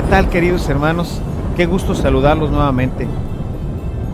tal, queridos hermanos? Qué gusto saludarlos nuevamente.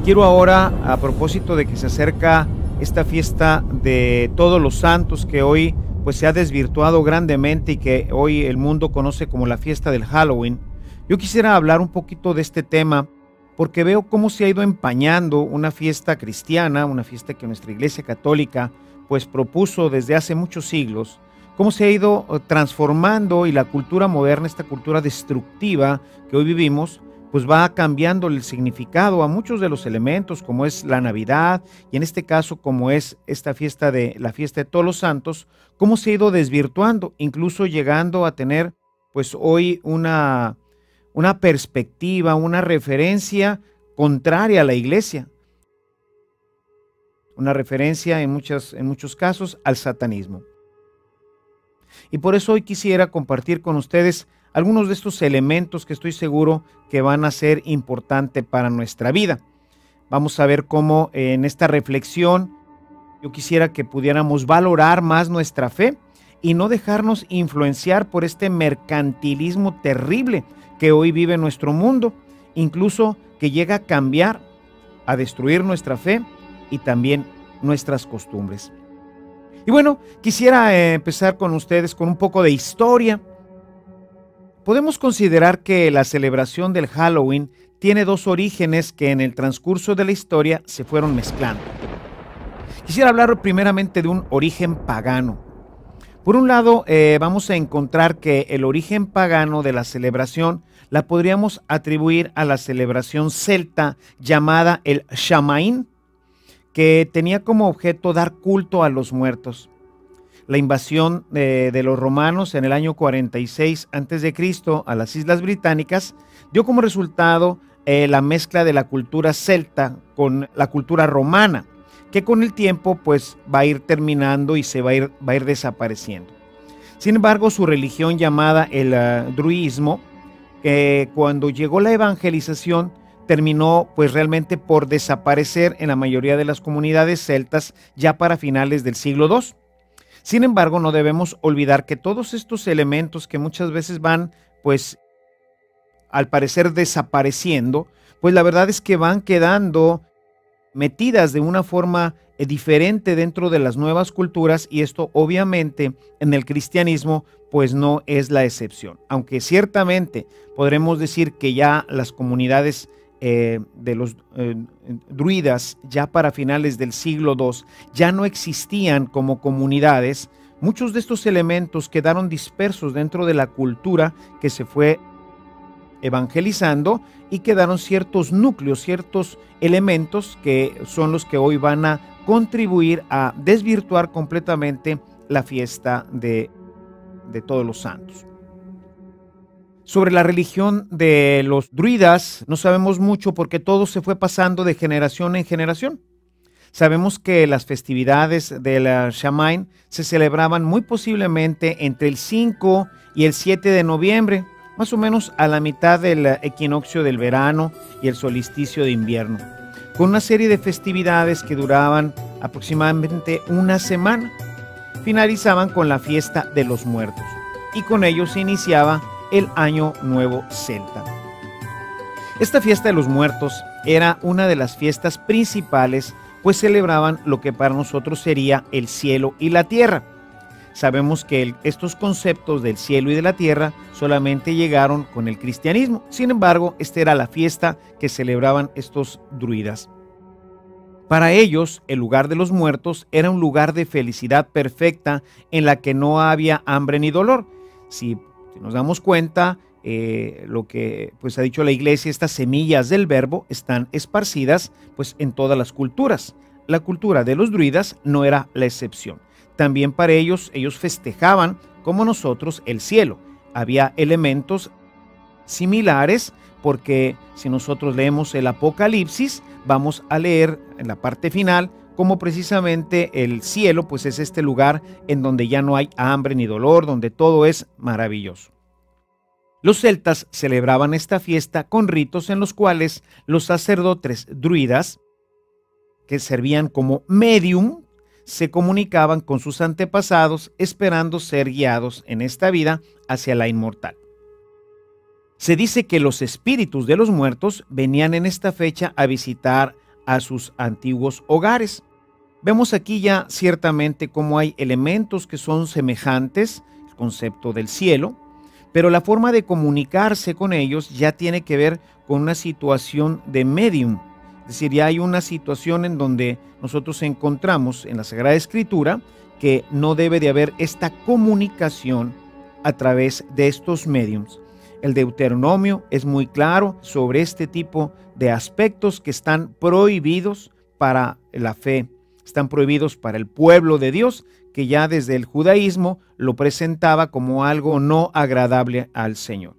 Quiero ahora, a propósito de que se acerca esta fiesta de Todos los Santos, que hoy pues se ha desvirtuado grandemente y que hoy el mundo conoce como la fiesta del Halloween, yo quisiera hablar un poquito de este tema porque veo cómo se ha ido empañando una fiesta cristiana, una fiesta que nuestra Iglesia Católica pues propuso desde hace muchos siglos, cómo se ha ido transformando y la cultura moderna, esta cultura destructiva que hoy vivimos, pues va cambiando el significado a muchos de los elementos, como es la Navidad y en este caso como es esta fiesta de la fiesta de Todos los Santos, cómo se ha ido desvirtuando, incluso llegando a tener pues hoy una perspectiva, una referencia contraria a la Iglesia, una referencia en muchos casos al satanismo. Y por eso hoy quisiera compartir con ustedes algunos de estos elementos que estoy seguro que van a ser importantes para nuestra vida. Vamos a ver cómo en esta reflexión yo quisiera que pudiéramos valorar más nuestra fe y no dejarnos influenciar por este mercantilismo terrible que hoy vive nuestro mundo, incluso que llega a cambiar, a destruir nuestra fe y también nuestras costumbres. Y bueno, quisiera empezar con ustedes con un poco de historia. Podemos considerar que la celebración del Halloween tiene dos orígenes que en el transcurso de la historia se fueron mezclando. Quisiera hablar primeramente de un origen pagano. Por un lado, vamos a encontrar que el origen pagano de la celebración la podríamos atribuir a la celebración celta llamada el Samaín, que tenía como objeto dar culto a los muertos. La invasión de los romanos en el año 46 a.C. a las Islas Británicas dio como resultado la mezcla de la cultura celta con la cultura romana, que con el tiempo pues va a ir terminando y se va a ir desapareciendo. Sin embargo, su religión llamada el druidismo, cuando llegó la evangelización, terminó pues realmente por desaparecer en la mayoría de las comunidades celtas ya para finales del siglo II. Sin embargo, no debemos olvidar que todos estos elementos que muchas veces van, pues, al parecer desapareciendo, pues la verdad es que van quedando metidas de una forma diferente dentro de las nuevas culturas y esto obviamente en el cristianismo pues no es la excepción. Aunque ciertamente podremos decir que ya las comunidades de los druidas ya para finales del siglo II ya no existían como comunidades, muchos de estos elementos quedaron dispersos dentro de la cultura que se fue evangelizando y quedaron ciertos núcleos, ciertos elementos que son los que hoy van a contribuir a desvirtuar completamente la fiesta de Todos los Santos. Sobre la religión de los druidas no sabemos mucho porque todo se fue pasando de generación en generación. Sabemos que las festividades del Samaín se celebraban muy posiblemente entre el 5 y el 7 de noviembre, más o menos a la mitad del equinoccio del verano y el solsticio de invierno, con una serie de festividades que duraban aproximadamente una semana. Finalizaban con la fiesta de los muertos y con ello se iniciaba el Año Nuevo Celta. Esta fiesta de los muertos era una de las fiestas principales, pues celebraban lo que para nosotros sería el cielo y la tierra. Sabemos que estos conceptos del cielo y de la tierra solamente llegaron con el cristianismo. Sin embargo, esta era la fiesta que celebraban estos druidas. Para ellos, el lugar de los muertos era un lugar de felicidad perfecta en la que no había hambre ni dolor. Si nos damos cuenta, lo que pues ha dicho la Iglesia, estas semillas del verbo están esparcidas pues en todas las culturas. La cultura de los druidas no era la excepción. También para ellos festejaban como nosotros el cielo. Había elementos similares porque si nosotros leemos el Apocalipsis, vamos a leer en la parte final como precisamente el cielo pues es este lugar en donde ya no hay hambre ni dolor, donde todo es maravilloso. Los celtas celebraban esta fiesta con ritos en los cuales los sacerdotes druidas, que servían como medium, se comunicaban con sus antepasados esperando ser guiados en esta vida hacia la inmortal. Se dice que los espíritus de los muertos venían en esta fecha a visitar a sus antiguos hogares. Vemos aquí ya ciertamente cómo hay elementos que son semejantes, el concepto del cielo, pero la forma de comunicarse con ellos ya tiene que ver con una situación de medium. Es decir, ya hay una situación en donde nosotros encontramos en la Sagrada Escritura que no debe de haber esta comunicación a través de estos mediums. El Deuteronomio es muy claro sobre este tipo de aspectos que están prohibidos para la fe, están prohibidos para el pueblo de Dios, que ya desde el judaísmo lo presentaba como algo no agradable al Señor.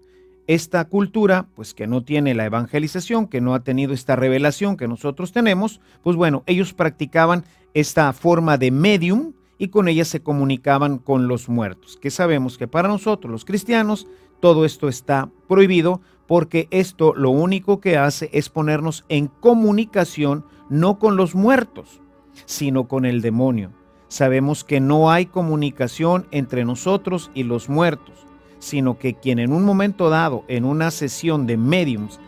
Esta cultura, pues que no tiene la evangelización, que no ha tenido esta revelación que nosotros tenemos, pues bueno, ellos practicaban esta forma de medium y con ella se comunicaban con los muertos, que sabemos que para nosotros los cristianos todo esto está prohibido, porque esto lo único que hace es ponernos en comunicación no con los muertos, sino con el demonio. Sabemos que no hay comunicación entre nosotros y los muertos, sino que quien en un momento dado, en una sesión de mediums,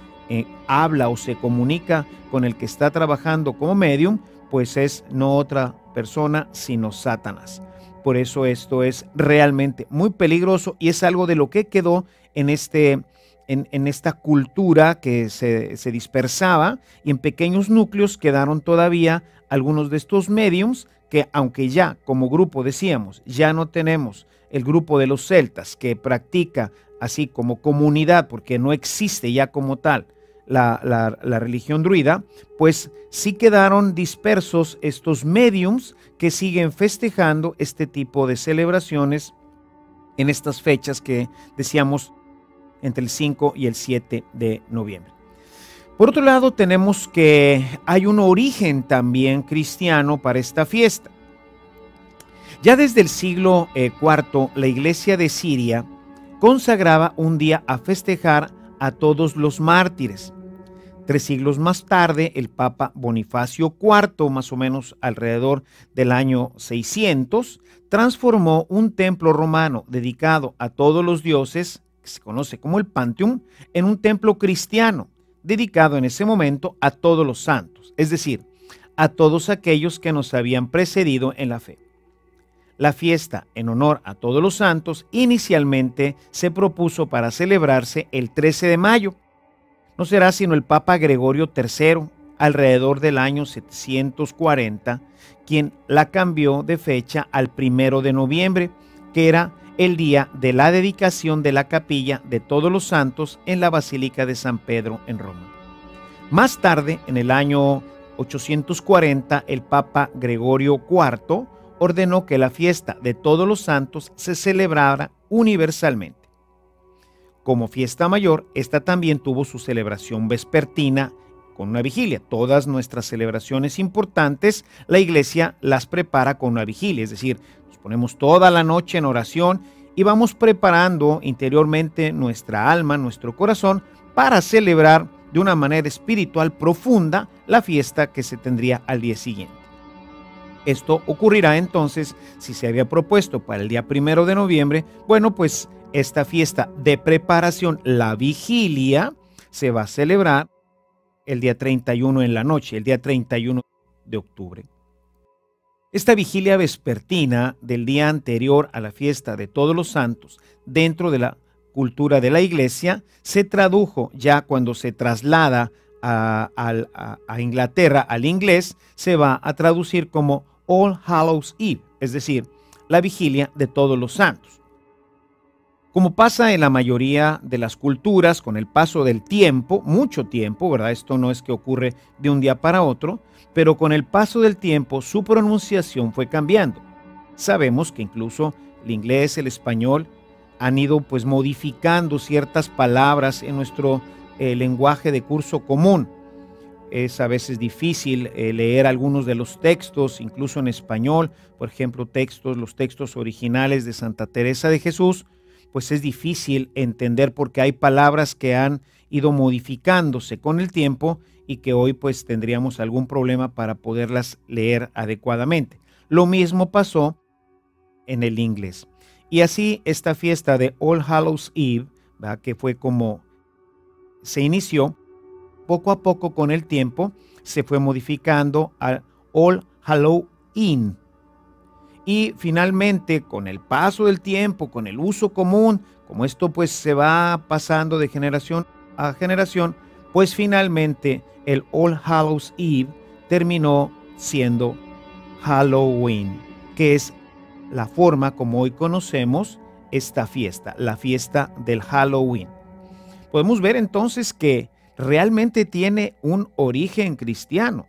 habla o se comunica con el que está trabajando como medium, pues es no otra persona, sino Satanás. Por eso esto es realmente muy peligroso y es algo de lo que quedó en esta cultura que se dispersaba, y en pequeños núcleos quedaron todavía algunos de estos mediums que, aunque ya como grupo decíamos, ya no tenemos el grupo de los celtas que practica así como comunidad, porque no existe ya como tal la religión druida, pues sí quedaron dispersos estos mediums que siguen festejando este tipo de celebraciones en estas fechas que decíamos entre el 5 y el 7 de noviembre. Por otro lado, tenemos que hay un origen también cristiano para esta fiesta. Ya desde el siglo IV, la iglesia de Siria consagraba un día a festejar a todos los mártires. 3 siglos más tarde, el Papa Bonifacio IV, más o menos alrededor del año 600, transformó un templo romano dedicado a todos los dioses, que se conoce como el Panteón, en un templo cristiano, dedicado en ese momento a todos los santos, es decir, a todos aquellos que nos habían precedido en la fe. La fiesta en honor a todos los santos inicialmente se propuso para celebrarse el 13 de mayo. No será sino el Papa Gregorio III, alrededor del año 740, quien la cambió de fecha al 1 de noviembre, que era el día de la dedicación de la capilla de todos los santos en la Basílica de San Pedro en Roma. Más tarde, en el año 840, el Papa Gregorio IV ordenó que la fiesta de todos los santos se celebrara universalmente. Como fiesta mayor, esta también tuvo su celebración vespertina con una vigilia. Todas nuestras celebraciones importantes, la iglesia las prepara con una vigilia, es decir, nos ponemos toda la noche en oración y vamos preparando interiormente nuestra alma, nuestro corazón, para celebrar de una manera espiritual profunda la fiesta que se tendría al día siguiente. Esto ocurrirá entonces, si se había propuesto para el día 1 de noviembre, bueno, pues esta fiesta de preparación, la vigilia, se va a celebrar el día 31 en la noche, el día 31 de octubre. Esta vigilia vespertina del día anterior a la fiesta de todos los santos, dentro de la cultura de la iglesia, se tradujo ya cuando se traslada a Inglaterra, al inglés, se va a traducir como All Hallows Eve, es decir, la vigilia de todos los santos. Como pasa en la mayoría de las culturas, con el paso del tiempo, mucho tiempo, ¿verdad? Esto no es que ocurre de un día para otro, pero con el paso del tiempo su pronunciación fue cambiando. Sabemos que incluso el inglés, el español, han ido pues modificando ciertas palabras en nuestro lenguaje de curso común. Es a veces difícil leer algunos de los textos, incluso en español, por ejemplo, los textos originales de Santa Teresa de Jesús, pues es difícil entender porque hay palabras que han ido modificándose con el tiempo y que hoy pues tendríamos algún problema para poderlas leer adecuadamente. Lo mismo pasó en el inglés. Y así esta fiesta de All Hallows Eve, ¿verdad?, que fue como se inició, poco a poco con el tiempo se fue modificando a All Halloween. Y finalmente, con el paso del tiempo, con el uso común, como esto pues se va pasando de generación a generación, pues finalmente el All Hallows Eve terminó siendo Halloween, que es la forma como hoy conocemos esta fiesta, la fiesta del Halloween. Podemos ver entonces que realmente tiene un origen cristiano,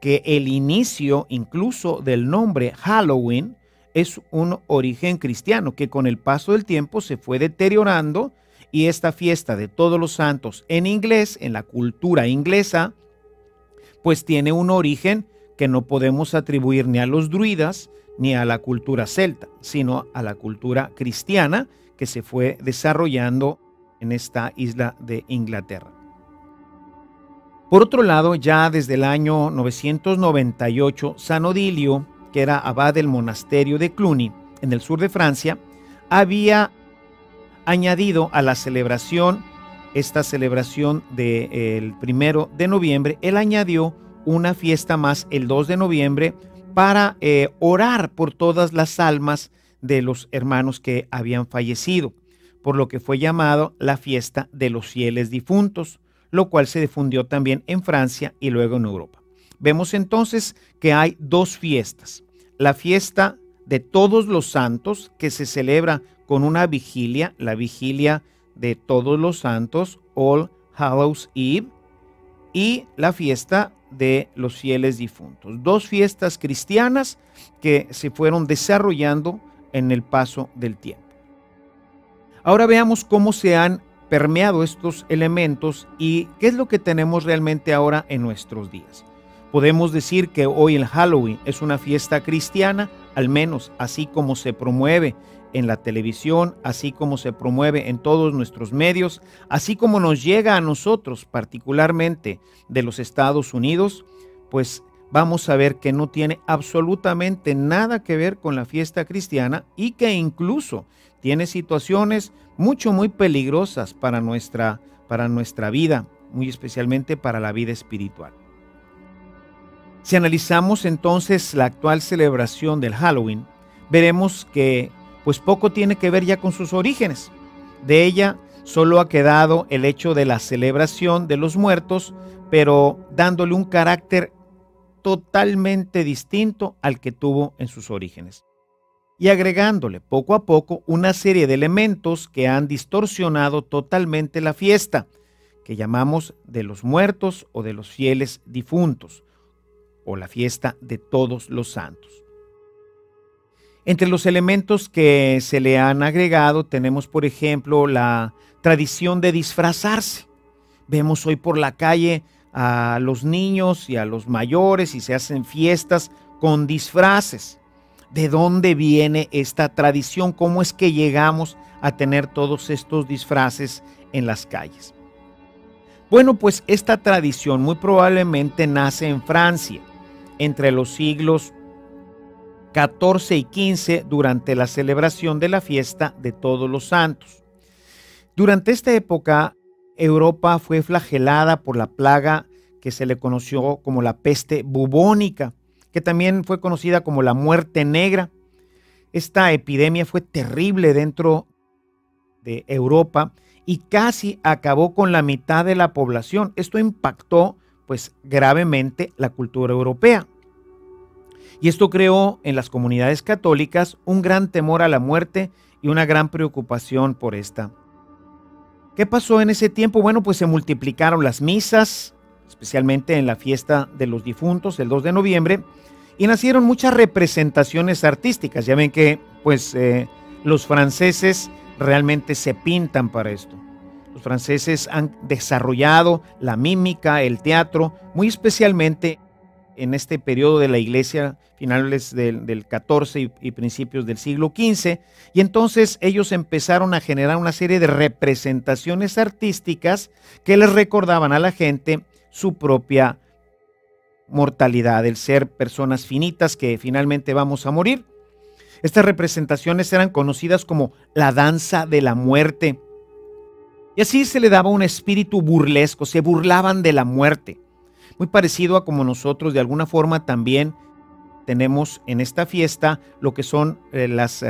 que el inicio incluso del nombre Halloween es un origen cristiano, que con el paso del tiempo se fue deteriorando, y esta fiesta de Todos los Santos en inglés, en la cultura inglesa, pues tiene un origen que no podemos atribuir ni a los druidas ni a la cultura celta, sino a la cultura cristiana que se fue desarrollando en esta isla de Inglaterra. Por otro lado, ya desde el año 998, San Odilio, que era abad del monasterio de Cluny, en el sur de Francia, había añadido a la celebración, esta celebración del 1 de noviembre, él añadió una fiesta más el 2 de noviembre para orar por todas las almas de los hermanos que habían fallecido, por lo que fue llamado la fiesta de los fieles difuntos, lo cual se difundió también en Francia y luego en Europa. Vemos entonces que hay dos fiestas: la fiesta de Todos los Santos, que se celebra con una vigilia, la vigilia de Todos los Santos, All Hallows Eve, y la fiesta de los fieles difuntos. Dos fiestas cristianas que se fueron desarrollando en el paso del tiempo. Ahora veamos cómo se han permeado estos elementos y qué es lo que tenemos realmente ahora en nuestros días. Podemos decir que hoy el Halloween es una fiesta cristiana, al menos así como se promueve en la televisión, así como se promueve en todos nuestros medios, así como nos llega a nosotros, particularmente de los Estados Unidos, pues vamos a ver que no tiene absolutamente nada que ver con la fiesta cristiana y que incluso tiene situaciones muy peligrosas para nuestra vida, muy especialmente para la vida espiritual. Si analizamos entonces la actual celebración del Halloween, veremos que pues poco tiene que ver ya con sus orígenes. De ella solo ha quedado el hecho de la celebración de los muertos, pero dándole un carácter totalmente distinto al que tuvo en sus orígenes, y agregándole poco a poco una serie de elementos que han distorsionado totalmente la fiesta, que llamamos de los muertos o de los fieles difuntos, o la fiesta de Todos los Santos. Entre los elementos que se le han agregado tenemos, por ejemplo, la tradición de disfrazarse. Vemos hoy por la calle a los niños y a los mayores y se hacen fiestas con disfraces. ¿De dónde viene esta tradición? ¿Cómo es que llegamos a tener todos estos disfraces en las calles? Bueno, pues esta tradición muy probablemente nace en Francia entre los siglos XIV y XV durante la celebración de la fiesta de Todos los Santos. Durante esta época, Europa fue flagelada por la plaga que se le conoció como la peste bubónica, que también fue conocida como la muerte negra. Esta epidemia fue terrible dentro de Europa y casi acabó con la mitad de la población. Esto impactó pues gravemente la cultura europea. Y esto creó en las comunidades católicas un gran temor a la muerte y una gran preocupación por esta. ¿Qué pasó en ese tiempo? Bueno, pues se multiplicaron las misas, especialmente en la fiesta de los difuntos, el 2 de noviembre, y nacieron muchas representaciones artísticas. Ya ven que pues los franceses realmente se pintan para esto. Los franceses han desarrollado la mímica, el teatro, muy especialmente en este periodo de la iglesia, finales del XIV y principios del siglo XV, y entonces ellos empezaron a generar una serie de representaciones artísticas que les recordaban a la gente su propia mortalidad, el ser personas finitas que finalmente vamos a morir. Estas representaciones eran conocidas como la danza de la muerte. Y así se le daba un espíritu burlesco, se burlaban de la muerte. Muy parecido a como nosotros de alguna forma también tenemos en esta fiesta lo que son las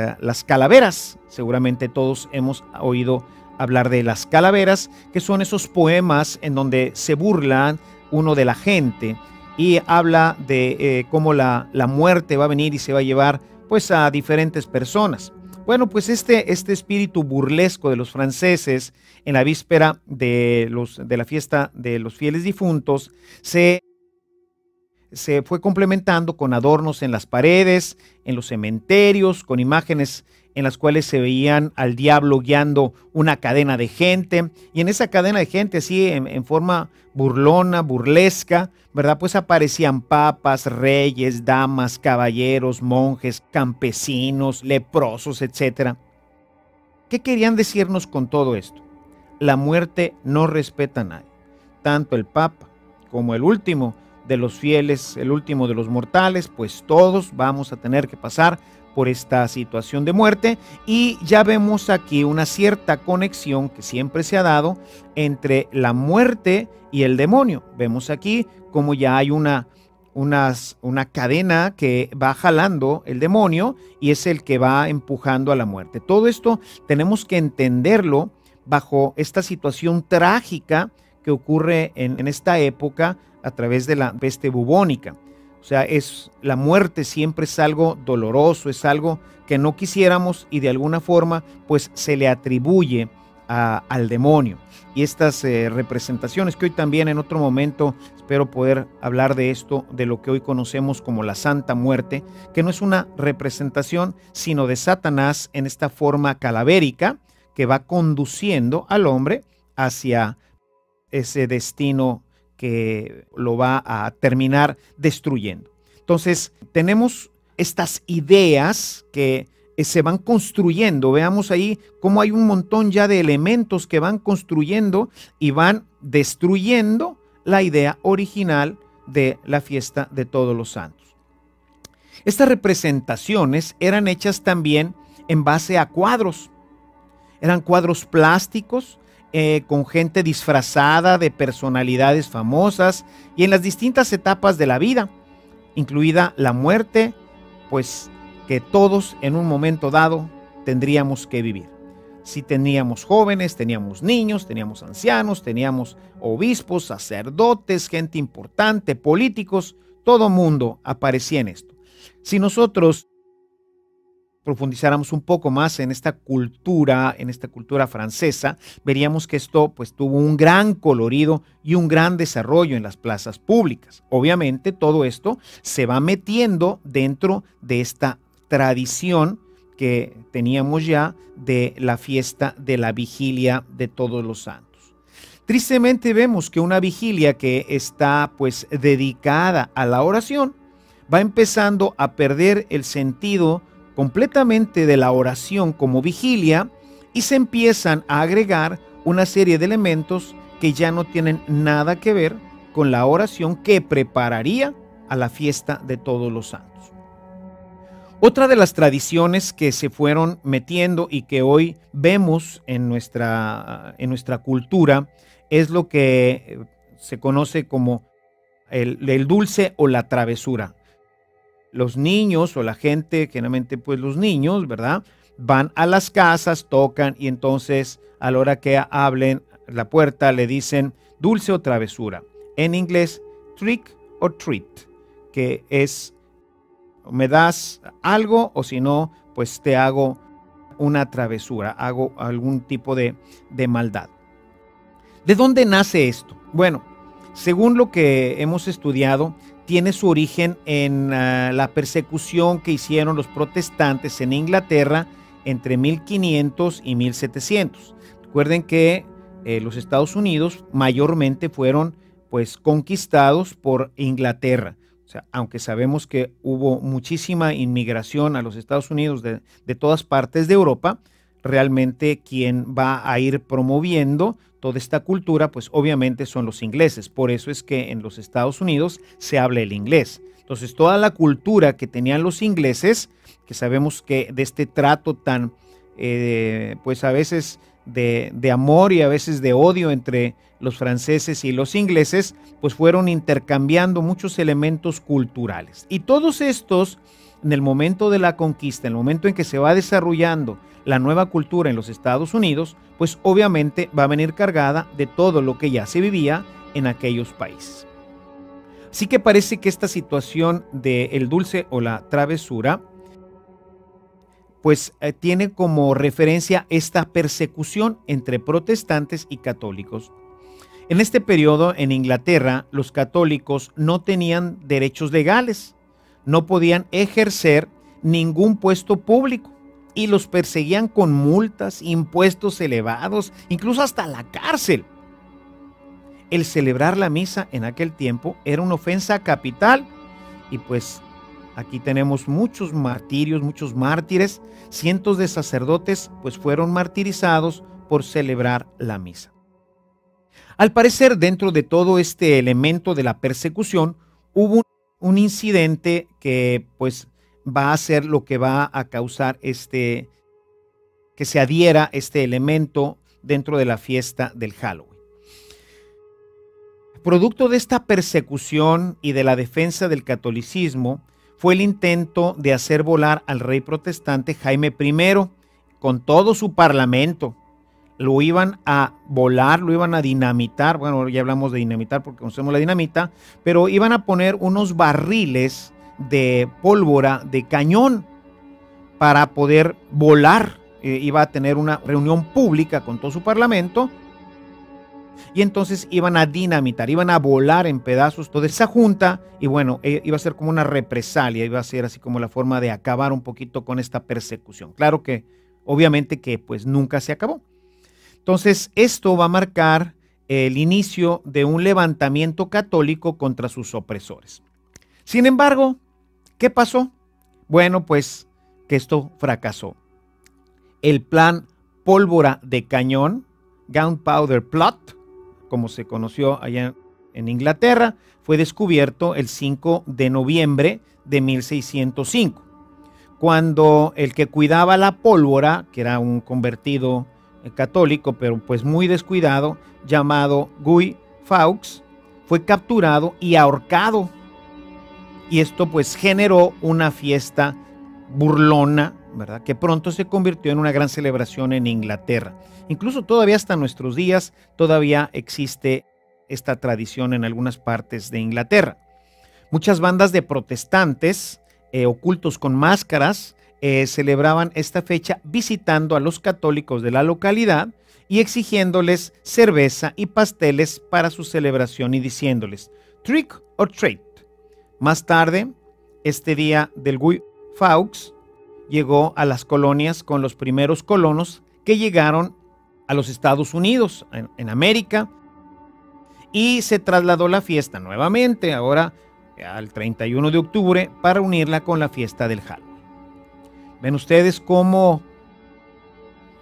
calaveras. Seguramente todos hemos oído hablar de las calaveras, que son esos poemas en donde se burlan uno de la gente y habla de cómo la muerte va a venir y se va a llevar pues a diferentes personas. Bueno, pues este espíritu burlesco de los franceses en la víspera de la fiesta de los fieles difuntos se fue complementando con adornos en las paredes, en los cementerios, con imágenes en las cuales se veían al diablo guiando una cadena de gente, y en esa cadena de gente así en forma burlona, burlesca, ¿verdad? Pues aparecían papas, reyes, damas, caballeros, monjes, campesinos, leprosos, etcétera. ¿Qué querían decirnos con todo esto? La muerte no respeta a nadie. Tanto el Papa como el último de los fieles, el último de los mortales, pues todos vamos a tener que pasar por esta situación de muerte, y ya vemos aquí una cierta conexión que siempre se ha dado entre la muerte y el demonio. Vemos aquí como ya hay una cadena que va jalando el demonio y es el que va empujando a la muerte. Todo esto tenemos que entenderlo bajo esta situación trágica que ocurre en esta época a través de la peste bubónica. O sea, la muerte siempre es algo doloroso, es algo que no quisiéramos y de alguna forma pues se le atribuye al demonio. Y estas representaciones que hoy también en otro momento espero poder hablar de esto, de lo que hoy conocemos como la Santa Muerte, que no es una representación sino de Satanás en esta forma calavérica que va conduciendo al hombre hacia ese destino que lo va a terminar destruyendo. Entonces, tenemos estas ideas que se van construyendo. Veamos ahí cómo hay un montón ya de elementos que van construyendo y van destruyendo la idea original de la fiesta de Todos los Santos. Estas representaciones eran hechas también en base a cuadros. Eran cuadros plásticos, con gente disfrazada de personalidades famosas y en las distintas etapas de la vida, incluida la muerte, pues que todos en un momento dado tendríamos que vivir. Si teníamos jóvenes, teníamos niños, teníamos ancianos, teníamos obispos, sacerdotes, gente importante, políticos, todo mundo aparecía en esto. Si nosotros profundizáramos un poco más en esta cultura francesa, veríamos que esto pues tuvo un gran colorido y un gran desarrollo en las plazas públicas. Obviamente todo esto se va metiendo dentro de esta tradición que teníamos ya de la fiesta de la vigilia de Todos los Santos. Tristemente vemos que una vigilia que está pues dedicada a la oración va empezando a perder el sentido completamente de la oración como vigilia y se empiezan a agregar una serie de elementos que ya no tienen nada que ver con la oración que prepararía a la fiesta de Todos los Santos. Otra de las tradiciones que se fueron metiendo y que hoy vemos en nuestra cultura es lo que se conoce como el dulce o la travesura. Los niños o la gente, generalmente pues los niños, ¿verdad? Van a las casas, tocan y entonces a la hora que abren la puerta le dicen dulce o travesura. En inglés, trick or treat, que es me das algo o si no, pues te hago una travesura, hago algún tipo de maldad. ¿De dónde nace esto? Bueno, según lo que hemos estudiado, tiene su origen en la persecución que hicieron los protestantes en Inglaterra entre 1500 y 1700. Recuerden que los Estados Unidos mayormente fueron pues conquistados por Inglaterra. O sea, aunque sabemos que hubo muchísima inmigración a los Estados Unidos de todas partes de Europa, realmente quien va a ir promoviendo toda esta cultura, pues obviamente son los ingleses. Por eso es que en los Estados Unidos se habla el inglés. Entonces, toda la cultura que tenían los ingleses, que sabemos que de este trato tan, pues a veces de amor y a veces de odio entre los franceses y los ingleses, pues fueron intercambiando muchos elementos culturales. Y todos estos, en el momento de la conquista, en el momento en que se va desarrollando la nueva cultura en los Estados Unidos, pues obviamente va a venir cargada de todo lo que ya se vivía en aquellos países. Así que parece que esta situación del dulce o la travesura, pues tiene como referencia esta persecución entre protestantes y católicos. En este periodo, en Inglaterra, los católicos no tenían derechos legales, no podían ejercer ningún puesto público y los perseguían con multas, impuestos elevados, incluso hasta la cárcel. El celebrar la misa en aquel tiempo era una ofensa capital y pues aquí tenemos muchos martirios, muchos mártires, cientos de sacerdotes pues fueron martirizados por celebrar la misa. Al parecer, dentro de todo este elemento de la persecución, hubo un incidente que pues va a ser lo que va a causar que se adhiera este elemento dentro de la fiesta del Halloween. Producto de esta persecución y de la defensa del catolicismo fue el intento de hacer volar al rey protestante Jaime I con todo su parlamento. Lo iban a volar, lo iban a dinamitar, bueno, ya hablamos de dinamitar porque conocemos la dinamita, pero iban a poner unos barriles de pólvora de cañón para poder volar. Iba a tener una reunión pública con todo su parlamento y entonces iban a dinamitar, iban a volar en pedazos toda esa junta y bueno, iba a ser como una represalia, iba a ser así como la forma de acabar un poquito con esta persecución. Claro que obviamente que pues nunca se acabó. Entonces, esto va a marcar el inicio de un levantamiento católico contra sus opresores. Sin embargo, ¿qué pasó? Bueno, pues que esto fracasó. El plan pólvora de cañón, Gunpowder Plot, como se conoció allá en Inglaterra, fue descubierto el 5 de noviembre de 1605, cuando el que cuidaba la pólvora, que era un convertido católico, pero pues muy descuidado, llamado Guy Fawkes, fue capturado y ahorcado. Y esto pues generó una fiesta burlona, ¿verdad?, que pronto se convirtió en una gran celebración en Inglaterra. Incluso todavía hasta nuestros días todavía existe esta tradición en algunas partes de Inglaterra. Muchas bandas de protestantes ocultos con máscaras celebraban esta fecha visitando a los católicos de la localidad y exigiéndoles cerveza y pasteles para su celebración y diciéndoles trick or treat. Más tarde, este día del Guy Fawkes llegó a las colonias con los primeros colonos que llegaron a los Estados Unidos, en América, y se trasladó la fiesta nuevamente, ahora al 31 de octubre, para unirla con la fiesta del Halloween. Ven ustedes cómo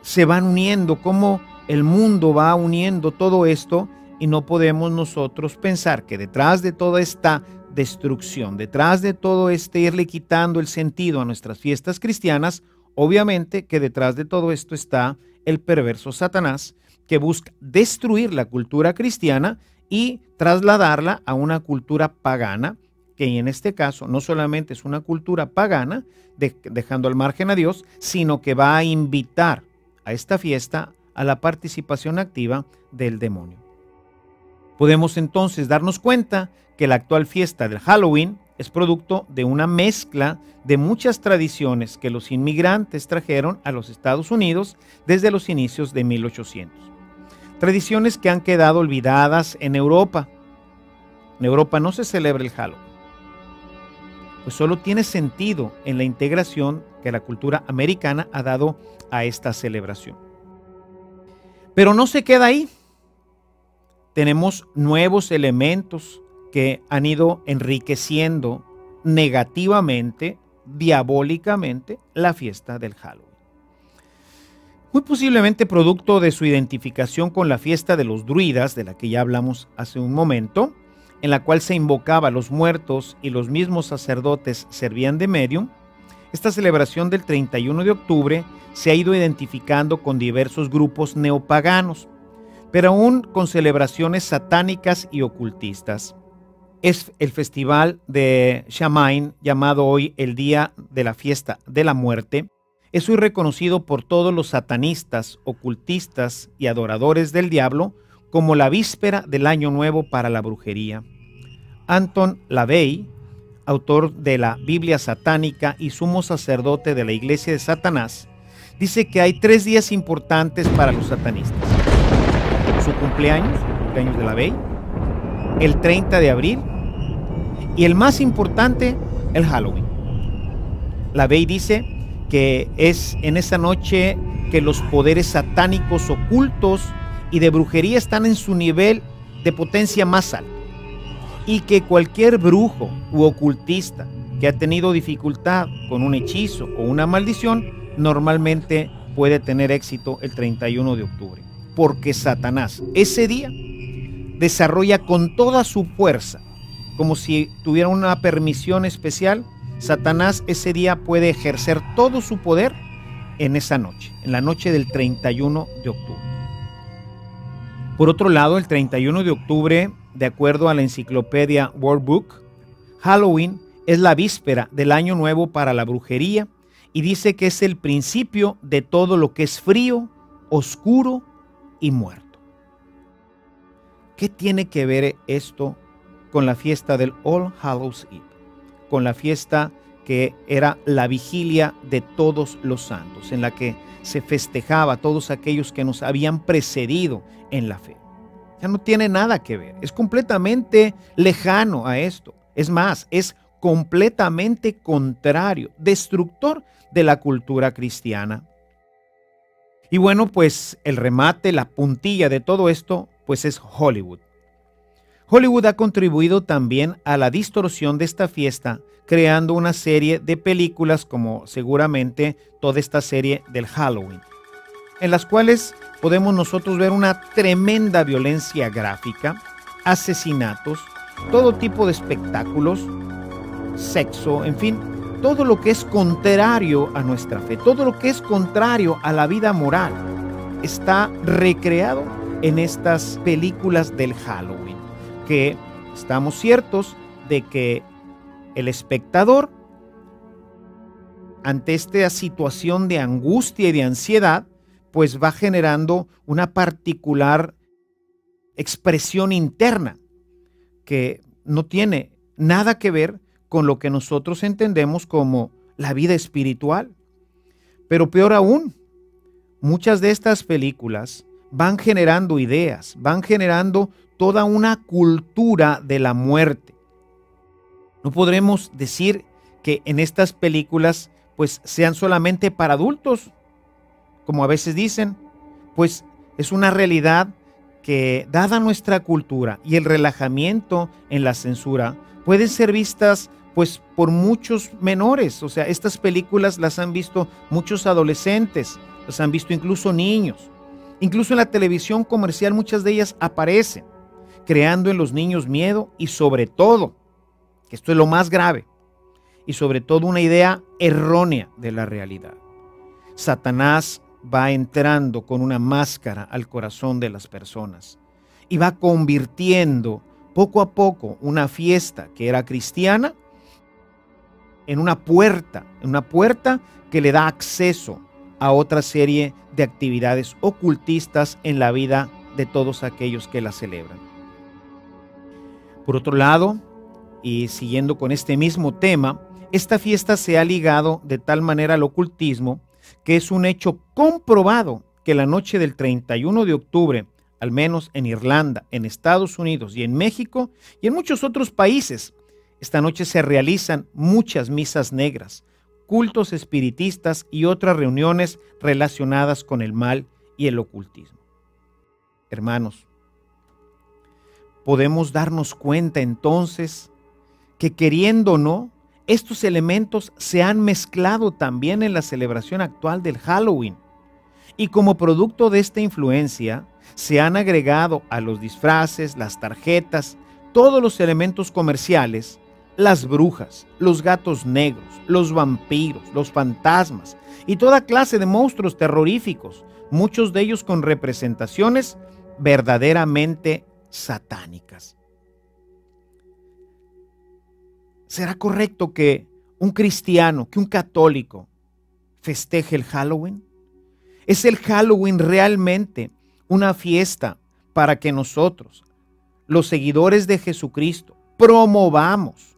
se van uniendo, cómo el mundo va uniendo todo esto y no podemos nosotros pensar que detrás de toda esta destrucción, detrás de todo este irle quitando el sentido a nuestras fiestas cristianas, obviamente que detrás de todo esto está el perverso Satanás que busca destruir la cultura cristiana y trasladarla a una cultura pagana, que en este caso no solamente es una cultura pagana, dejando al margen a Dios, sino que va a invitar a esta fiesta a la participación activa del demonio. Podemos entonces darnos cuenta que la actual fiesta del Halloween es producto de una mezcla de muchas tradiciones que los inmigrantes trajeron a los Estados Unidos desde los inicios de 1800. Tradiciones que han quedado olvidadas en Europa. En Europa no se celebra el Halloween. Pues solo tiene sentido en la integración que la cultura americana ha dado a esta celebración. Pero no se queda ahí. Tenemos nuevos elementos que han ido enriqueciendo negativamente, diabólicamente, la fiesta del Halloween. Muy posiblemente producto de su identificación con la fiesta de los druidas, de la que ya hablamos hace un momento, en la cual se invocaba a los muertos y los mismos sacerdotes servían de medium, Esta celebración del 31 de octubre se ha ido identificando con diversos grupos neopaganos, pero aún con celebraciones satánicas y ocultistas. Es el festival de Samhain, llamado hoy el Día de la Fiesta de la Muerte. Es hoy reconocido por todos los satanistas, ocultistas y adoradores del diablo como la víspera del Año Nuevo para la brujería. Anton LaVey, autor de la Biblia satánica y sumo sacerdote de la Iglesia de Satanás, dice que hay 3 días importantes para los satanistas: su cumpleaños, el cumpleaños de LaVey, el 30 de abril y el más importante, el Halloween. LaVey dice que es en esa noche que los poderes satánicos ocultos y de brujería están en su nivel de potencia más alto, y que cualquier brujo u ocultista que ha tenido dificultad con un hechizo o una maldición normalmente puede tener éxito el 31 de octubre, porque Satanás ese día desarrolla con toda su fuerza, como si tuviera una permisión especial. Satanás ese día puede ejercer todo su poder en esa noche, en la noche del 31 de octubre. Por otro lado, el 31 de octubre, de acuerdo a la enciclopedia World Book, Halloween es la víspera del Año Nuevo para la brujería y dice que es el principio de todo lo que es frío, oscuro y muerto. ¿Qué tiene que ver esto con la fiesta del All Hallows Eve? Con la fiesta que era la vigilia de todos los santos, en la que se festejaba a todos aquellos que nos habían precedido en la fe. Ya no tiene nada que ver, es completamente lejano a esto. Es más, es completamente contrario, destructor de la cultura cristiana. Y bueno, pues el remate, la puntilla de todo esto, pues es Hollywood. Hollywood ha contribuido también a la distorsión de esta fiesta, creando una serie de películas como seguramente toda esta serie del Halloween, en las cuales podemos nosotros ver una tremenda violencia gráfica, asesinatos, todo tipo de espectáculos, sexo, en fin, todo lo que es contrario a nuestra fe, todo lo que es contrario a la vida moral, está recreado en estas películas del Halloween, que estamos ciertos de que el espectador, ante esta situación de angustia y de ansiedad, pues va generando una particular expresión interna que no tiene nada que ver con lo que nosotros entendemos como la vida espiritual. Pero peor aún, muchas de estas películas van generando ideas, van generando toda una cultura de la muerte. No podremos decir que en estas películas pues sean solamente para adultos, como a veces dicen, pues es una realidad que, dada nuestra cultura y el relajamiento en la censura, pueden ser vistas pues por muchos menores. O sea, estas películas las han visto muchos adolescentes, las han visto incluso niños. Incluso en la televisión comercial muchas de ellas aparecen, creando en los niños miedo y sobre todo, que esto es lo más grave, y sobre todo una idea errónea de la realidad. Satanás va entrando con una máscara al corazón de las personas y va convirtiendo poco a poco una fiesta que era cristiana en una puerta que le da acceso a otra serie de actividades ocultistas en la vida de todos aquellos que la celebran. Por otro lado, y siguiendo con este mismo tema, esta fiesta se ha ligado de tal manera al ocultismo que es un hecho comprobado que la noche del 31 de octubre, al menos en Irlanda, en Estados Unidos y en México y en muchos otros países, esta noche se realizan muchas misas negras, cultos espiritistas y otras reuniones relacionadas con el mal y el ocultismo. Hermanos, podemos darnos cuenta entonces que, queriendo o no, estos elementos se han mezclado también en la celebración actual del Halloween, y como producto de esta influencia se han agregado a los disfraces, las tarjetas, todos los elementos comerciales las brujas, los gatos negros, los vampiros, los fantasmas y toda clase de monstruos terroríficos, muchos de ellos con representaciones verdaderamente satánicas. ¿Será correcto que un cristiano, que un católico festeje el Halloween? ¿Es el Halloween realmente una fiesta para que nosotros, los seguidores de Jesucristo, promovamos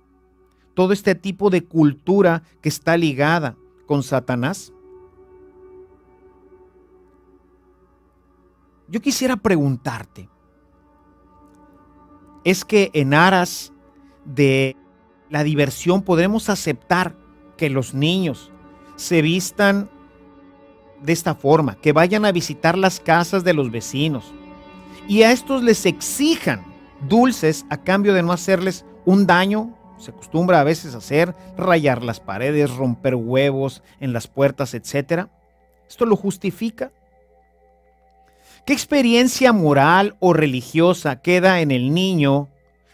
todo este tipo de cultura que está ligada con Satanás? Yo quisiera preguntarte, ¿es que en aras de la diversión podremos aceptar que los niños se vistan de esta forma, que vayan a visitar las casas de los vecinos y a estos les exijan dulces a cambio de no hacerles un daño? Se acostumbra a veces a hacer, rayar las paredes, romper huevos en las puertas, etcétera. ¿Esto lo justifica? ¿Qué experiencia moral o religiosa queda en el niño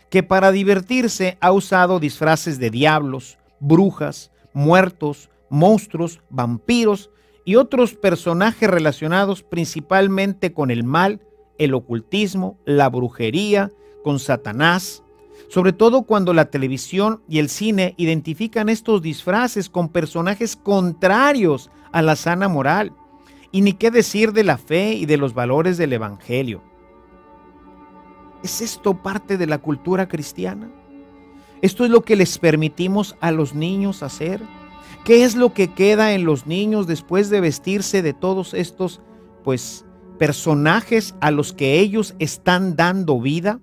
que para divertirse ha usado disfraces de diablos, brujas, muertos, monstruos, vampiros y otros personajes relacionados principalmente con el mal, el ocultismo, la brujería, con Satanás? Sobre todo cuando la televisión y el cine identifican estos disfraces con personajes contrarios a la sana moral. Y ni qué decir de la fe y de los valores del evangelio. ¿Es esto parte de la cultura cristiana? ¿Esto es lo que les permitimos a los niños hacer? ¿Qué es lo que queda en los niños después de vestirse de todos estos, personajes a los que ellos están dando vida?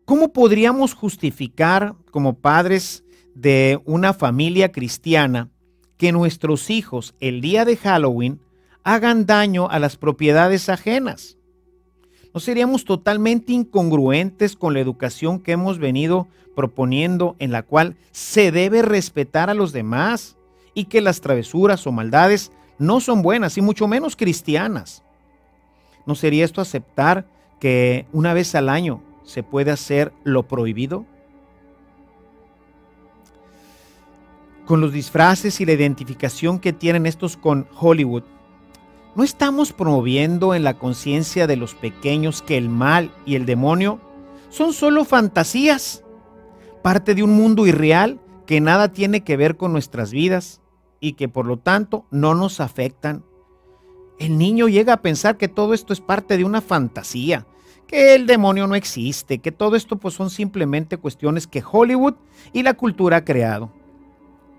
¿Cómo podríamos justificar, como padres de una familia cristiana, que nuestros hijos el día de Halloween hagan daño a las propiedades ajenas? ¿No seríamos totalmente incongruentes con la educación que hemos venido proponiendo, en la cual se debe respetar a los demás y que las travesuras o maldades no son buenas y mucho menos cristianas? ¿No sería esto aceptar que una vez al año se puede hacer lo prohibido? Con los disfraces y la identificación que tienen estos con Hollywood, ¿no estamos promoviendo en la conciencia de los pequeños que el mal y el demonio son solo fantasías, parte de un mundo irreal que nada tiene que ver con nuestras vidas y que por lo tanto no nos afectan? El niño llega a pensar que todo esto es parte de una fantasía, que el demonio no existe, que todo esto son simplemente cuestiones que Hollywood y la cultura ha creado.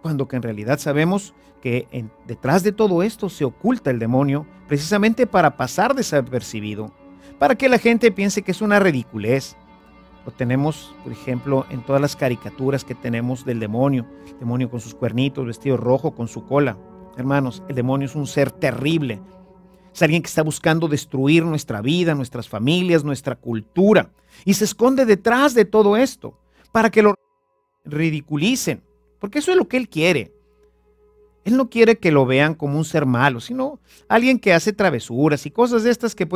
Cuando que en realidad sabemos que detrás de todo esto se oculta el demonio, precisamente para pasar desapercibido, para que la gente piense que es una ridiculez. Lo tenemos, por ejemplo, en todas las caricaturas que tenemos del demonio. El demonio con sus cuernitos, vestido rojo, con su cola. Hermanos, el demonio es un ser terrible. Es alguien que está buscando destruir nuestra vida, nuestras familias, nuestra cultura. Y se esconde detrás de todo esto para que lo ridiculicen. Porque eso es lo que él quiere. Él no quiere que lo vean como un ser malo, sino alguien que hace travesuras y cosas de estas que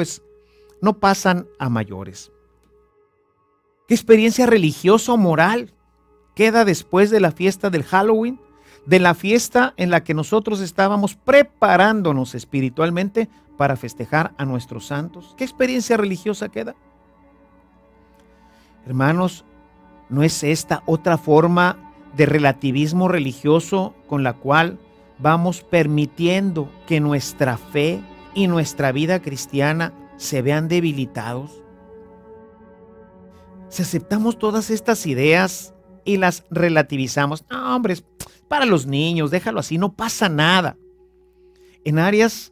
no pasan a mayores. ¿Qué experiencia religiosa o moral queda después de la fiesta del Halloween? De la fiesta en la que nosotros estábamos preparándonos espiritualmente para festejar a nuestros santos. ¿Qué experiencia religiosa queda? Hermanos, ¿no es esta otra forma de relativismo religioso con la cual vamos permitiendo que nuestra fe y nuestra vida cristiana se vean debilitados? Si aceptamos todas estas ideas y las relativizamos, no, hombre, es para los niños, déjalo así, no pasa nada. En áreas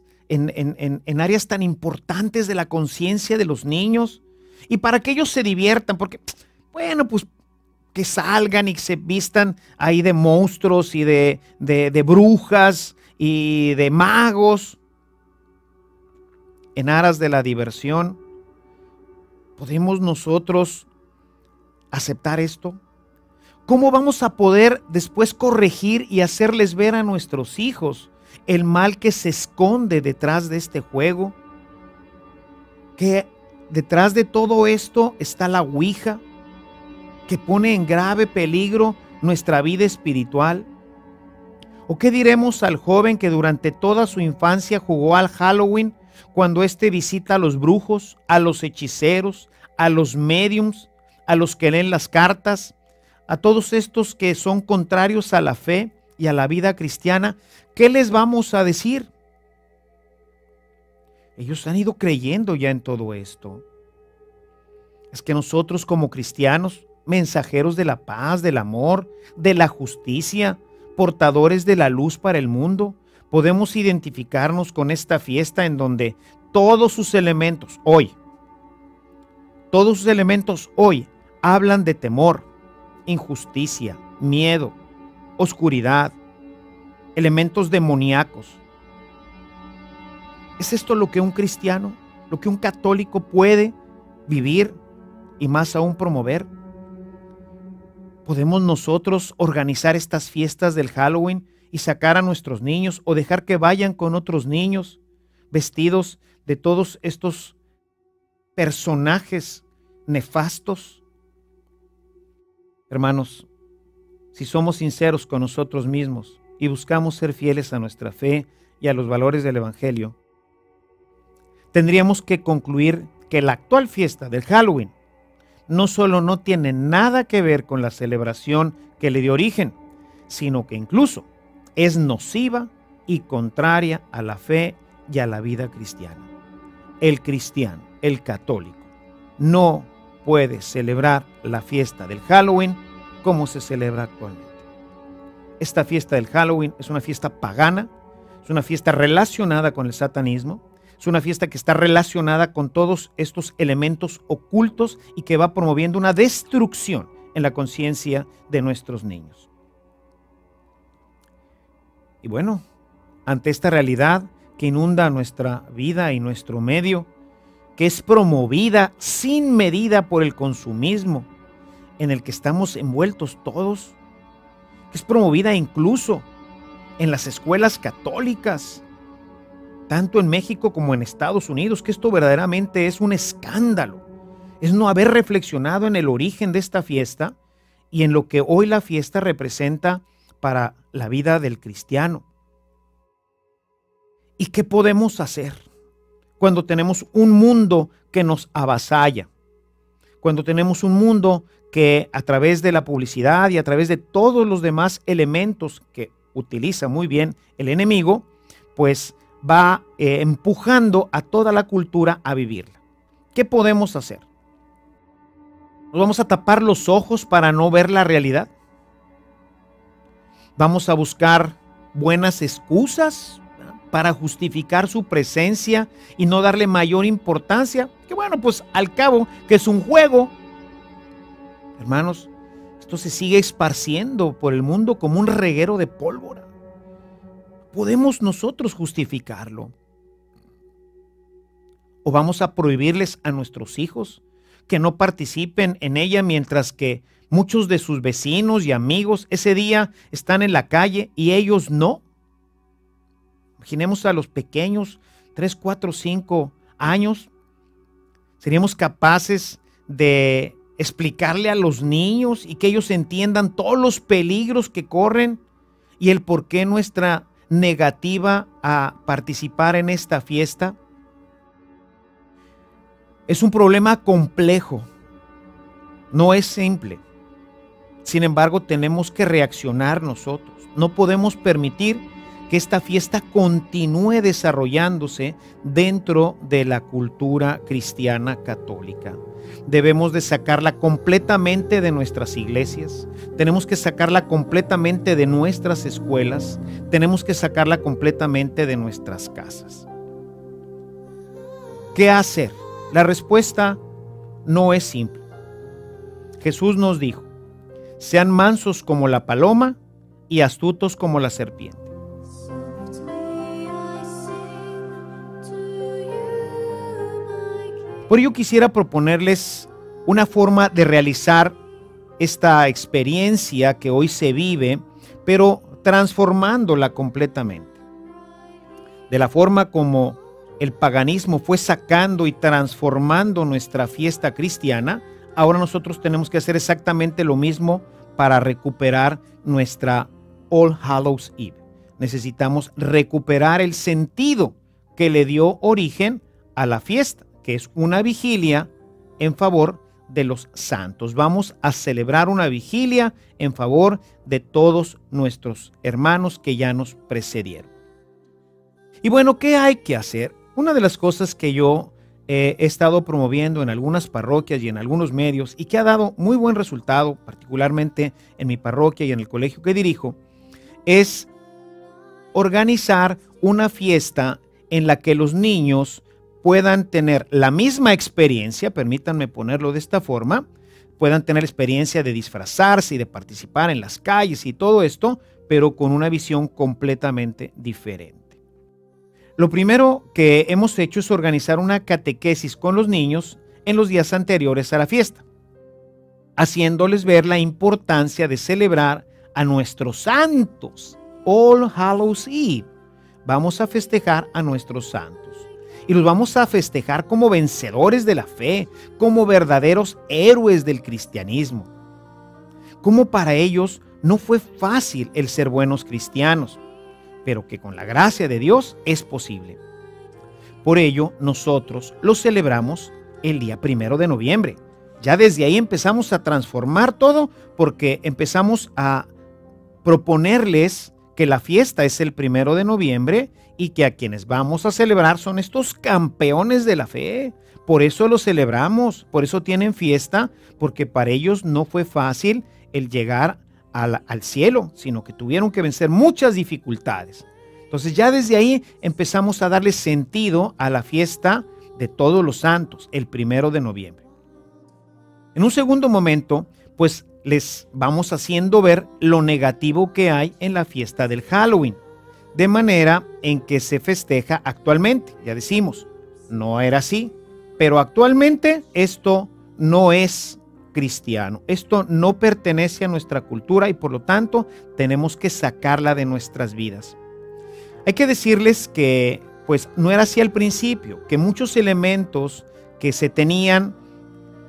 tan importantes de la conciencia de los niños y para que ellos se diviertan, porque, que salgan y se vistan ahí de monstruos y de brujas y de magos. En aras de la diversión, ¿podemos nosotros aceptar esto? ¿Cómo vamos a poder después corregir y hacerles ver a nuestros hijos el mal que se esconde detrás de este juego? Que detrás de todo esto está la ouija, que pone en grave peligro nuestra vida espiritual? ¿O qué diremos al joven que durante toda su infancia jugó al Halloween cuando éste visita a los brujos, a los hechiceros, a los médiums, a los que leen las cartas, a todos estos que son contrarios a la fe y a la vida cristiana? ¿Qué les vamos a decir? Ellos han ido creyendo ya en todo esto. Es que nosotros como cristianos, mensajeros de la paz, del amor, de la justicia, portadores de la luz para el mundo, podemos identificarnos con esta fiesta en donde todos sus elementos hoy hablan de temor, injusticia, miedo, oscuridad, elementos demoníacos. ¿Es esto lo que un cristiano, lo que un católico puede vivir y más aún promover? ¿Podemos nosotros organizar estas fiestas del Halloween y sacar a nuestros niños o dejar que vayan con otros niños vestidos de todos estos personajes nefastos? Hermanos, si somos sinceros con nosotros mismos y buscamos ser fieles a nuestra fe y a los valores del Evangelio, tendríamos que concluir que la actual fiesta del Halloween no solo no tiene nada que ver con la celebración que le dio origen, sino que incluso es nociva y contraria a la fe y a la vida cristiana. El cristiano, el católico, no puede celebrar la fiesta del Halloween como se celebra actualmente. Esta fiesta del Halloween es una fiesta pagana, es una fiesta relacionada con el satanismo, es una fiesta que está relacionada con todos estos elementos ocultos y que va promoviendo una destrucción en la conciencia de nuestros niños. Y bueno, ante esta realidad que inunda nuestra vida y nuestro medio, que es promovida sin medida por el consumismo en el que estamos envueltos todos, que es promovida incluso en las escuelas católicas, tanto en México como en Estados Unidos, que esto verdaderamente es un escándalo. Es no haber reflexionado en el origen de esta fiesta y en lo que hoy la fiesta representa para la vida del cristiano. ¿Y qué podemos hacer cuando tenemos un mundo que nos avasalla? Cuando tenemos un mundo que a través de la publicidad y a través de todos los demás elementos que utiliza muy bien el enemigo, pues va empujando a toda la cultura a vivirla. ¿Qué podemos hacer? ¿Nos vamos a tapar los ojos para no ver la realidad? ¿Vamos a buscar buenas excusas para justificar su presencia y no darle mayor importancia? Que bueno, pues al cabo que es un juego. Hermanos, esto se sigue esparciendo por el mundo como un reguero de pólvora. ¿Podemos nosotros justificarlo? ¿O vamos a prohibirles a nuestros hijos que no participen en ella mientras que muchos de sus vecinos y amigos ese día están en la calle y ellos no? Imaginemos a los pequeños, 3, 4, 5 años. ¿Seríamos capaces de explicarle a los niños y que ellos entiendan todos los peligros que corren y el por qué nuestra negativa a participar en esta fiesta? Es un problema complejo, no es simple. Sin embargo, tenemos que reaccionar nosotros. No podemos permitir que esta fiesta continúe desarrollándose dentro de la cultura cristiana católica. Debemos de sacarla completamente de nuestras iglesias, tenemos que sacarla completamente de nuestras escuelas, tenemos que sacarla completamente de nuestras casas. ¿Qué hacer? La respuesta no es simple. Jesús nos dijo: sean mansos como la paloma y astutos como la serpiente. Por ello quisiera proponerles una forma de realizar esta experiencia que hoy se vive, pero transformándola completamente. De la forma como el paganismo fue sacando y transformando nuestra fiesta cristiana, ahora nosotros tenemos que hacer exactamente lo mismo para recuperar nuestra All Hallows Eve. Necesitamos recuperar el sentido que le dio origen a la fiesta, que es una vigilia en favor de los santos. Vamos a celebrar una vigilia en favor de todos nuestros hermanos que ya nos precedieron. Y bueno, ¿qué hay que hacer? Una de las cosas que yo he estado promoviendo en algunas parroquias y en algunos medios y que ha dado muy buen resultado, particularmente en mi parroquia y en el colegio que dirijo, es organizar una fiesta en la que los niños puedan tener la misma experiencia, permítanme ponerlo de esta forma, puedan tener experiencia de disfrazarse y de participar en las calles y todo esto, pero con una visión completamente diferente. Lo primero que hemos hecho es organizar una catequesis con los niños en los días anteriores a la fiesta, haciéndoles ver la importancia de celebrar a nuestros santos, All Hallows Eve. Vamos a festejar a nuestros santos y los vamos a festejar como vencedores de la fe, como verdaderos héroes del cristianismo. Como para ellos no fue fácil el ser buenos cristianos, pero que con la gracia de Dios es posible. Por ello, nosotros lo celebramos el día 1 de noviembre. Ya desde ahí empezamos a transformar todo, porque empezamos a proponerles que la fiesta es el 1 de noviembre y que a quienes vamos a celebrar son estos campeones de la fe. Por eso lo celebramos, por eso tienen fiesta, porque para ellos no fue fácil el llegar al cielo, sino que tuvieron que vencer muchas dificultades. Entonces ya desde ahí empezamos a darle sentido a la fiesta de todos los santos, el 1 de noviembre. En un segundo momento, pues les vamos haciendo ver lo negativo que hay en la fiesta del Halloween, de manera en que se festeja actualmente. Ya decimos, no era así, pero actualmente esto no es cristiano. Esto no pertenece a nuestra cultura y por lo tanto tenemos que sacarla de nuestras vidas. Hay que decirles que pues no era así al principio, que muchos elementos que se tenían,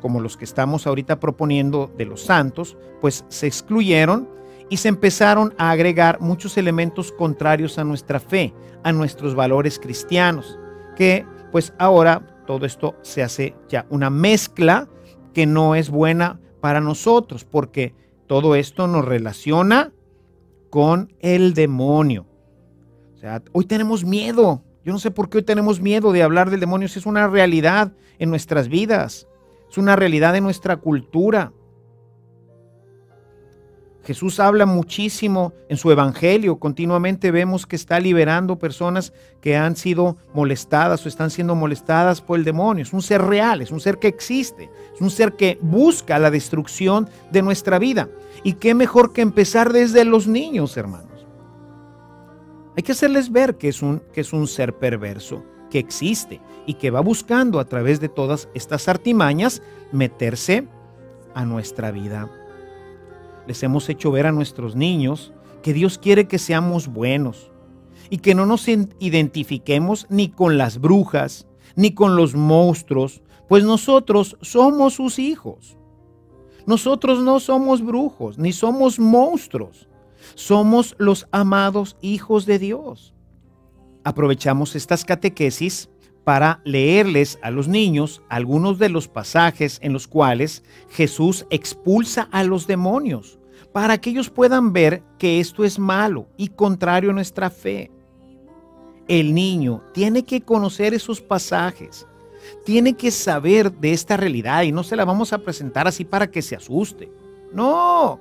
como los que estamos ahorita proponiendo de los santos, pues se excluyeron y se empezaron a agregar muchos elementos contrarios a nuestra fe, a nuestros valores cristianos, que pues ahora todo esto se hace ya una mezcla que no es buena para nosotros, porque todo esto nos relaciona con el demonio. O sea, hoy tenemos miedo. Yo no sé por qué hoy tenemos miedo de hablar del demonio, si es una realidad en nuestras vidas, es una realidad en nuestra cultura. Jesús habla muchísimo en su evangelio, continuamente vemos que está liberando personas que han sido molestadas o están siendo molestadas por el demonio. Es un ser real, es un ser que existe, es un ser que busca la destrucción de nuestra vida. Y qué mejor que empezar desde los niños, hermanos. Hay que hacerles ver que es un ser perverso, que existe y que va buscando a través de todas estas artimañas meterse a nuestra vida. Les hemos hecho ver a nuestros niños que Dios quiere que seamos buenos y que no nos identifiquemos ni con las brujas, ni con los monstruos, pues nosotros somos sus hijos. Nosotros no somos brujos, ni somos monstruos. Somos los amados hijos de Dios. Aprovechamos estas catequesis para leerles a los niños algunos de los pasajes en los cuales Jesús expulsa a los demonios, para que ellos puedan ver que esto es malo y contrario a nuestra fe. El niño tiene que conocer esos pasajes, tiene que saber de esta realidad y no se la vamos a presentar así para que se asuste. No,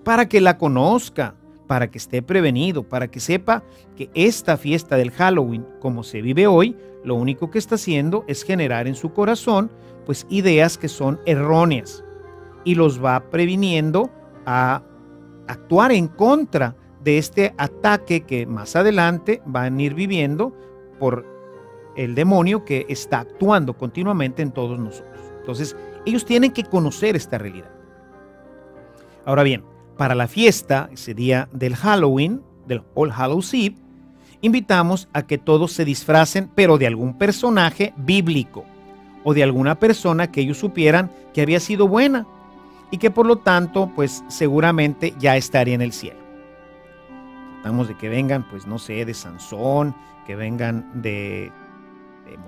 para que la conozca, para que esté prevenido, para que sepa que esta fiesta del Halloween, como se vive hoy, lo único que está haciendo es generar en su corazón pues ideas que son erróneas y los va previniendo a actuar en contra de este ataque que más adelante van a ir viviendo por el demonio que está actuando continuamente en todos nosotros. Entonces, ellos tienen que conocer esta realidad. Ahora bien, para la fiesta, ese día del Halloween, del All Hallows Eve, invitamos a que todos se disfracen, pero de algún personaje bíblico o de alguna persona que ellos supieran que había sido buena y que por lo tanto, pues seguramente ya estaría en el cielo. Tratamos de que vengan, pues no sé, de Sansón, que vengan de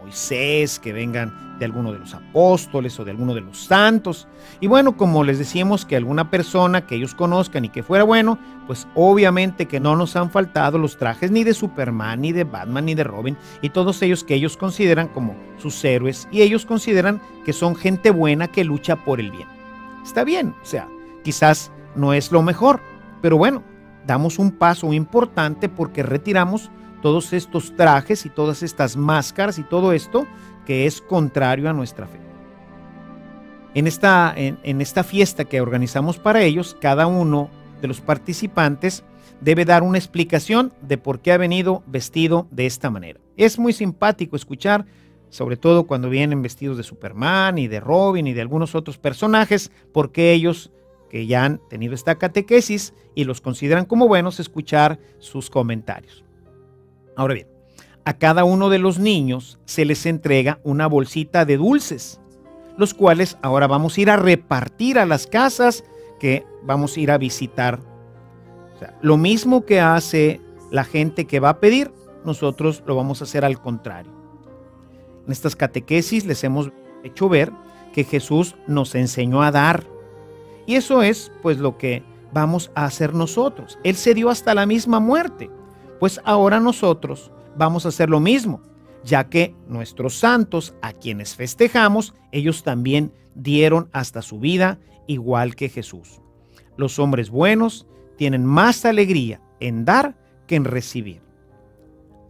Moisés, que vengan de alguno de los apóstoles o de alguno de los santos. Y bueno, como les decíamos, que alguna persona que ellos conozcan y que fuera bueno, pues obviamente que no nos han faltado los trajes ni de Superman, ni de Batman, ni de Robin, y todos ellos que ellos consideran como sus héroes, y ellos consideran que son gente buena que lucha por el bien. Está bien, o sea, quizás no es lo mejor, pero bueno, damos un paso importante porque retiramos todos estos trajes y todas estas máscaras y todo esto que es contrario a nuestra fe. En esta fiesta que organizamos para ellos, cada uno de los participantes debe dar una explicación de por qué ha venido vestido de esta manera. Es muy simpático escuchar, sobre todo cuando vienen vestidos de Superman y de Robin y de algunos otros personajes, porque ellos que ya han tenido esta catequesis y los consideran como buenos, escuchar sus comentarios. Ahora bien, a cada uno de los niños se les entrega una bolsita de dulces, los cuales ahora vamos a ir a repartir a las casas que vamos a ir a visitar. O sea, lo mismo que hace la gente que va a pedir, nosotros lo vamos a hacer al contrario. En estas catequesis les hemos hecho ver que Jesús nos enseñó a dar. Y eso es pues lo que vamos a hacer nosotros. Él se dio hasta la misma muerte. Pues ahora nosotros vamos a hacer lo mismo, ya que nuestros santos, a quienes festejamos, ellos también dieron hasta su vida igual que Jesús. Los hombres buenos tienen más alegría en dar que en recibir.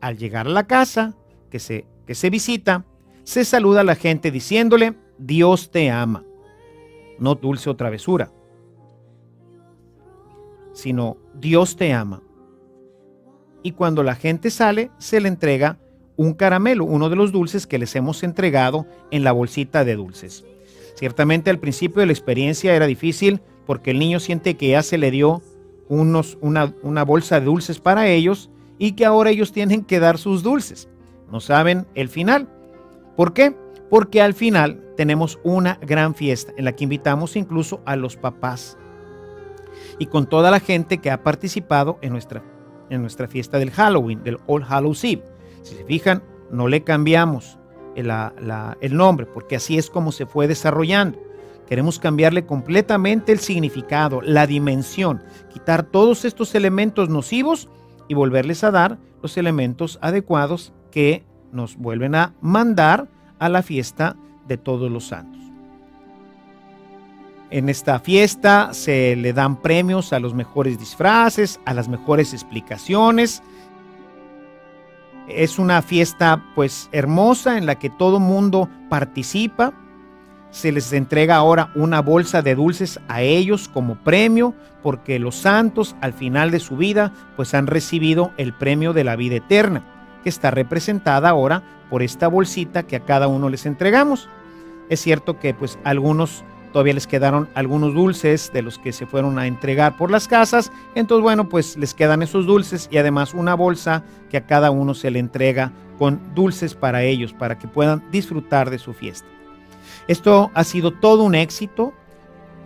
Al llegar a la casa que se visita, se saluda a la gente diciéndole: Dios te ama. No dulce o travesura, sino Dios te ama. Y cuando la gente sale, se le entrega un caramelo, uno de los dulces que les hemos entregado en la bolsita de dulces. Ciertamente al principio de la experiencia era difícil porque el niño siente que ya se le dio una bolsa de dulces para ellos y que ahora ellos tienen que dar sus dulces. No saben el final. ¿Por qué? Porque al final tenemos una gran fiesta en la que invitamos incluso a los papás y con toda la gente que ha participado en nuestra fiesta del Halloween, del All Hallows Eve. Si se fijan, no le cambiamos el nombre, porque así es como se fue desarrollando. Queremos cambiarle completamente el significado, la dimensión, quitar todos estos elementos nocivos y volverles a dar los elementos adecuados que nos vuelven a mandar a la fiesta de todos los santos. En esta fiesta se le dan premios a los mejores disfraces, a las mejores explicaciones. Es una fiesta pues hermosa en la que todo mundo participa. Se les entrega ahora una bolsa de dulces a ellos como premio, porque los santos al final de su vida pues han recibido el premio de la vida eterna, que está representada ahora por esta bolsita que a cada uno les entregamos. Es cierto que pues algunos todavía les quedaron algunos dulces de los que se fueron a entregar por las casas. Entonces, bueno, pues les quedan esos dulces y además una bolsa que a cada uno se le entrega con dulces para ellos, para que puedan disfrutar de su fiesta. Esto ha sido todo un éxito.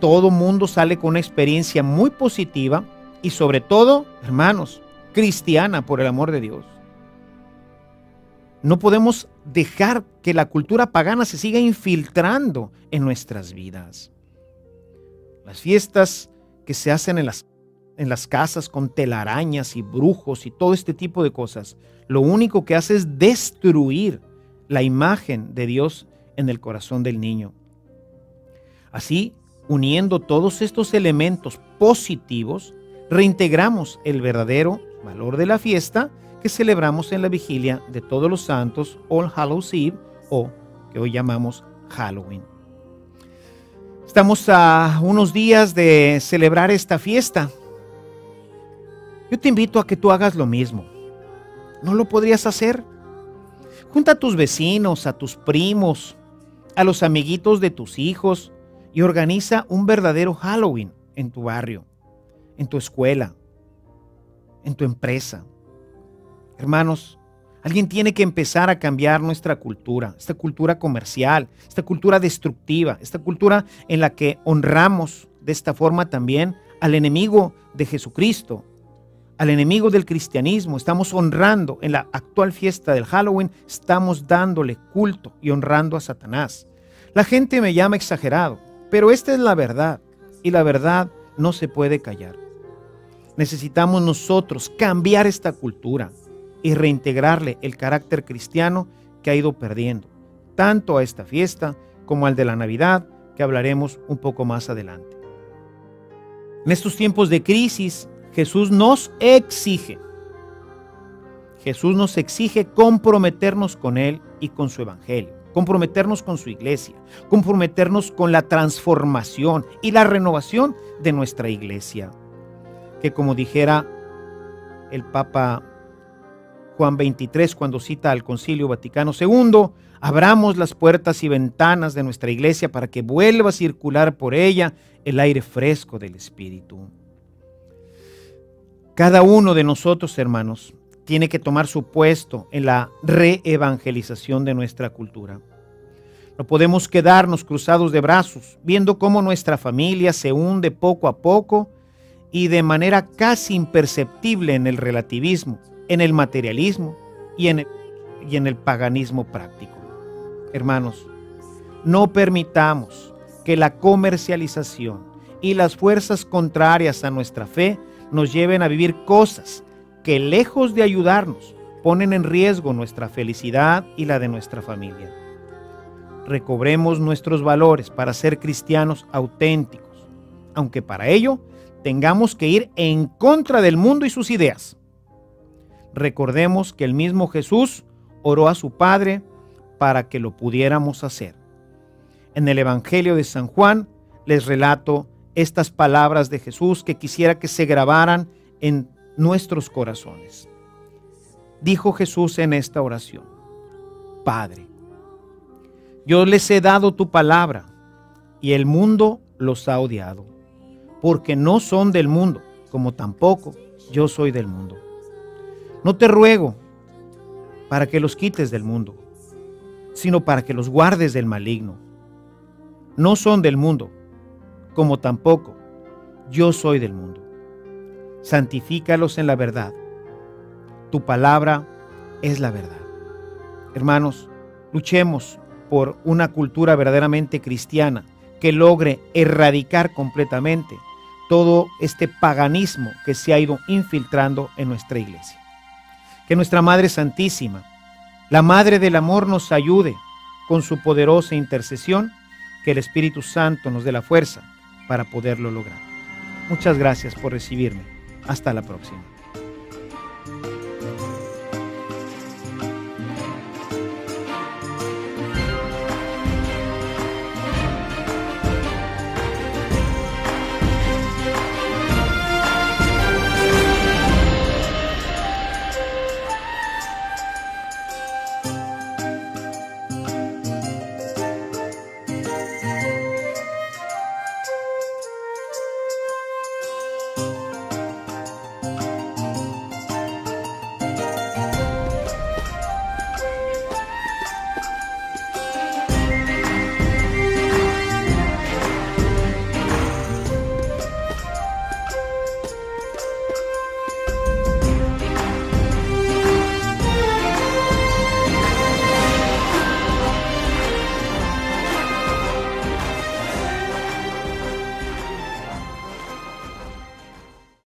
Todo mundo sale con una experiencia muy positiva y sobre todo, hermanos, cristiana, por el amor de Dios. No podemos dejar que la cultura pagana se siga infiltrando en nuestras vidas. Las fiestas que se hacen en las casas con telarañas y brujos y todo este tipo de cosas, lo único que hace es destruir la imagen de Dios en el corazón del niño. Así, uniendo todos estos elementos positivos, reintegramos el verdadero valor de la fiesta que celebramos en la vigilia de todos los santos, All Hallows Eve, o que hoy llamamos Halloween. Estamos a unos días de celebrar esta fiesta. Yo te invito a que tú hagas lo mismo. ¿No lo podrías hacer? Junta a tus vecinos, a tus primos, a los amiguitos de tus hijos y organiza un verdadero Halloween en tu barrio, en tu escuela, en tu empresa. Hermanos, Alguien tiene que empezar a cambiar nuestra cultura, esta cultura comercial, esta cultura destructiva, esta cultura en la que honramos de esta forma también al enemigo de Jesucristo, al enemigo del cristianismo. Estamos honrando en la actual fiesta del Halloween, estamos dándole culto y honrando a Satanás. La gente me llama exagerado, pero esta es la verdad y la verdad no se puede callar. Necesitamos nosotros cambiar esta cultura y reintegrarle el carácter cristiano que ha ido perdiendo, tanto a esta fiesta como al de la Navidad, que hablaremos un poco más adelante. En estos tiempos de crisis, Jesús nos exige comprometernos con Él y con su Evangelio, comprometernos con su iglesia, comprometernos con la transformación y la renovación de nuestra iglesia. Que como dijera el Papa Juan 23 cuando cita al Concilio Vaticano II, abramos las puertas y ventanas de nuestra iglesia para que vuelva a circular por ella el aire fresco del Espíritu. Cada uno de nosotros, hermanos, tiene que tomar su puesto en la reevangelización de nuestra cultura. No podemos quedarnos cruzados de brazos, viendo cómo nuestra familia se hunde poco a poco y de manera casi imperceptible en el relativismo, en el materialismo y en el paganismo práctico. Hermanos, no permitamos que la comercialización y las fuerzas contrarias a nuestra fe nos lleven a vivir cosas que, lejos de ayudarnos, ponen en riesgo nuestra felicidad y la de nuestra familia. Recobremos nuestros valores para ser cristianos auténticos, aunque para ello tengamos que ir en contra del mundo y sus ideas. Recordemos que el mismo Jesús oró a su Padre para que lo pudiéramos hacer. En el Evangelio de San Juan les relato estas palabras de Jesús que quisiera que se grabaran en nuestros corazones. Dijo Jesús en esta oración: Padre, yo les he dado tu palabra y el mundo los ha odiado, porque no son del mundo, como tampoco yo soy del mundo. No te ruego para que los quites del mundo, sino para que los guardes del maligno. No son del mundo, como tampoco yo soy del mundo. Santifícalos en la verdad. Tu palabra es la verdad. Hermanos, luchemos por una cultura verdaderamente cristiana que logre erradicar completamente todo este paganismo que se ha ido infiltrando en nuestra iglesia. Que nuestra Madre Santísima, la Madre del Amor, nos ayude con su poderosa intercesión, que el Espíritu Santo nos dé la fuerza para poderlo lograr. Muchas gracias por recibirme. Hasta la próxima.